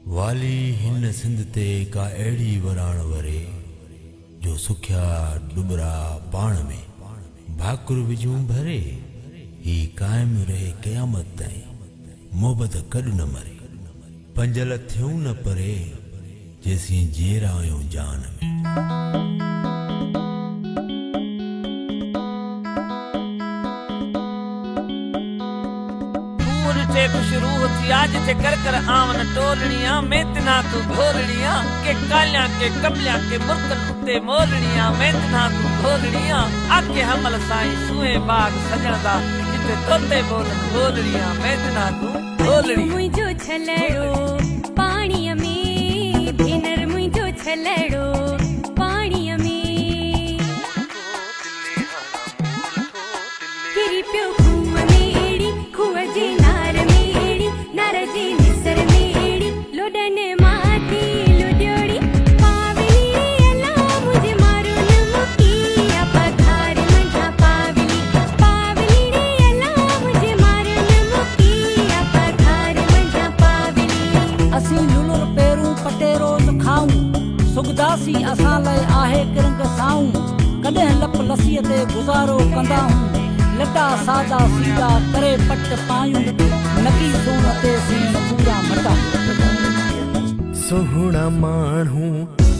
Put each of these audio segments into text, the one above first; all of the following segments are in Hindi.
वाली हिन सिंध ते का अहिड़ी वराण वरे जो सुख्या डुबरा पाण में भाकुर विझूं भरे ही कायम रहे क़यामत ताईं मोहबत कॾ न मरे पंजल थियूं न परे जेसीं जेरा आहियूं जान में। खुश रूह थी आज थे कर कर आवन टोलनिया मैं तना तू घोलनिया के कालिया के कमलिया के मुर्कन उते मोलनिया मैं तना तू घोलनिया आके हमल साईं सुए बाग सजणदा जिते तोते बोलन बोलनिया मैं तना तू घोलनी मुझो छलड़ो पानी में भेनर मुझो छलड़ो पानी में तेरी प्यो खूह में एड़ी खूह जे नार में एड़ी नार जे निसर में एड़ी लोडन माथी लोड्योड़ी पावली अला मुझे मारो न मुकी पधार मंझा पावली पावली अला मुझे मारो न मुकी पधार मंझा पावली असी लुलुर पेरू पटेरो खाऊं सुगदासी असां लाइ आहे किरंग साऊं कॾहिं लप लसीअ ते गुज़ारो कंदा हूं लटा सादा सीधा करे पट पायूं नकी सोन ते सी पूरा मटा सोहणा माण्हू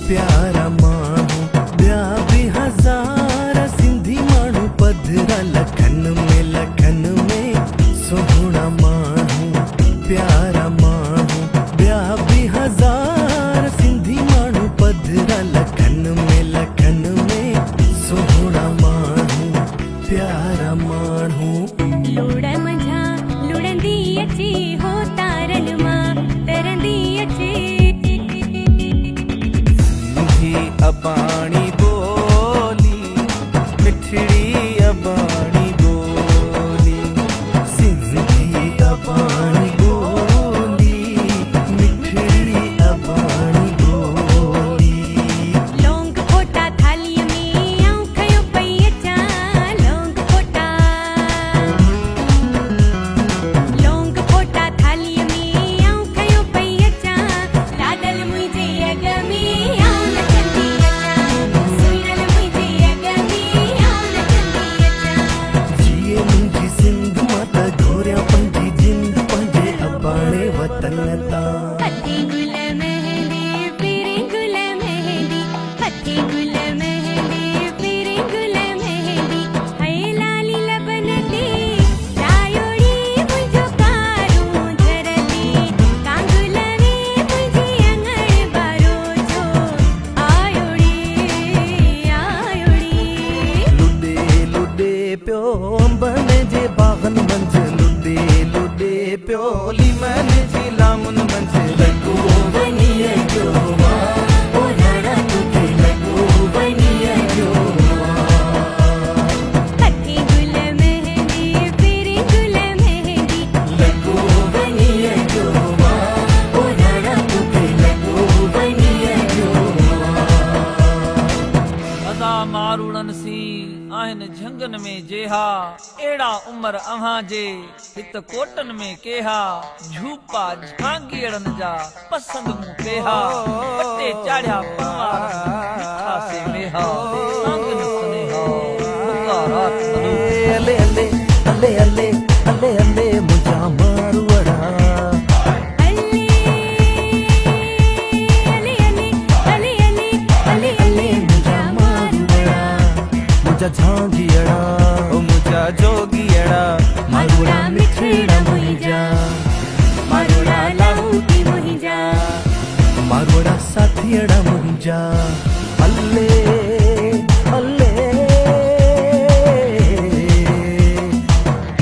प्यारा माण्हू ॿिया बि हज़ार सिंधी माण्हू पधरा लखन में सोहणा माण्हू प्यारा माण्हू ॿिया बि हज़ार सिंधी माण्हू पधरा लखन में सोहणा माण्हू प्यारा माण्हू लोड़ मंझा लुड़ंदी अचे हो तारन मां तरंदी अचे सिंधी अबाणी बोली मिठड़ी अबाणी बोली सिंधी अबाणी बोली मिठड़ी अबाणी बोली लौंग फोटा थाली में आऊं खयो पई अचां लौंग फोटा थाली में आऊं खयो पई अचां लाडल मुंहिंजे अॻ में आऊं नचंदी अचां सुहिणल मुंहिंजे अॻ में आऊं नचंदी अचां जिए मुंहिंजी सिंध मां त घोरिया पंहिंजी जिंद पंहिंजे अबाणे वतन तां हथी गुल मेहंदी पीरे गुल मेहंदी हथी गुल मेहंदी पीरे गुल मेहंदी है लाली लबन ते रायोड़ी मुझो कारूं झरली कांगुल में मुझी अंगण बारो जो आयोड़ी लुडे लुडे पियो अंबन जे बागन मंझ लुडे पियो लीमन जी लामुन मंझ लॻो वञे जो ओ राणा तुके लॻो वञे जो हथी गुल मेहंदी पीरे गुल मेहंदी लॻो वञे जो ओ राणा तुके लॻो वञे जो अदा मारूड़न सी आहिन झंगन में जेहा एड़ा उमर अव्हां जे हित कोटन में केहा झूपा झांगीड़न जा पसंद मूं पेहा पट्टे चाढ़िया पनवार मिठा से मेहा आंगन सुनेहा मुका रात अले अले अले अले अले अले मुझा मारवड़ा अले अले अले अले अले अले मुझा मारवड़ा मुझा झांगियड़ा ओ मुझा जोगियड़ा मारुड़ा मिठड़ा मुहिजा मारुड़ा लाऊटी मुहिजा मारवड़ा साथियड़ा मुझा अले अले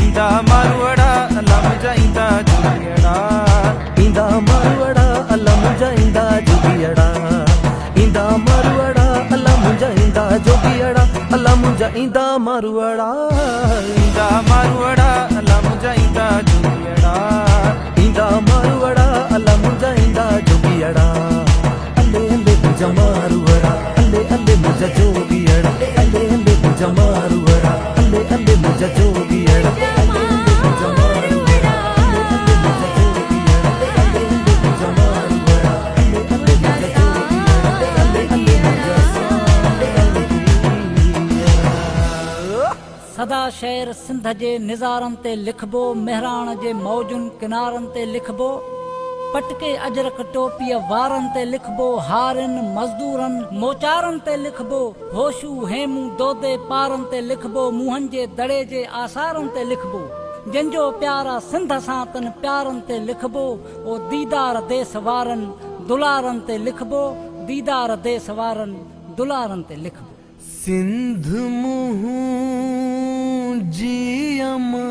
इंदा मारवड़ा अल्लाह मुझा इंदा जोगियड़ा इंदा मारवड़ा अल्लाह मुझा इंदा जोगियड़ा इंदा मारवड़ा अल्लाह मुझा इंदा जोगियड़ा अल्लाह मुझा इंदा मारवड़ा इंदा मारवड़ा अल्लाह मुझा इंदा जोगियड़ा इंदा मारवड़ा अल्लाह मुझा इंदा जोगियड़ा अले अले मुझा मारवड़ा अले अले मुझा जोगियड़ा अले अले मुझा मारवड़ा अले अले मुझा जोगियड़ा अले अले मुझा मारवड़ा अले अले मुझा जोगियड़ा अले अले मुझा मारवड़ा शहर सिंध जे निज़ारनि ते लिखबो, मेहराण जे मौजुनि किनारनि ते लिखबो, पटके अजरक टोपीअ वारनि ते लिखबो, हारनि मज़दूरनि मोचारनि ते लिखबो, होशू हेमू दोदे पारनि ते लिखबो, मुंहनि जे दड़े जे आसारनि ते लिखबो, जंहिंजो प्यारा सिंध सां तन प्यारनि ते लिखबो, ओ दीदार देस वारनि दुलारनि ते लिखबो, दीदार देस वारनि दुलारनि ते लिखबो। सिंध मुंह जी अमा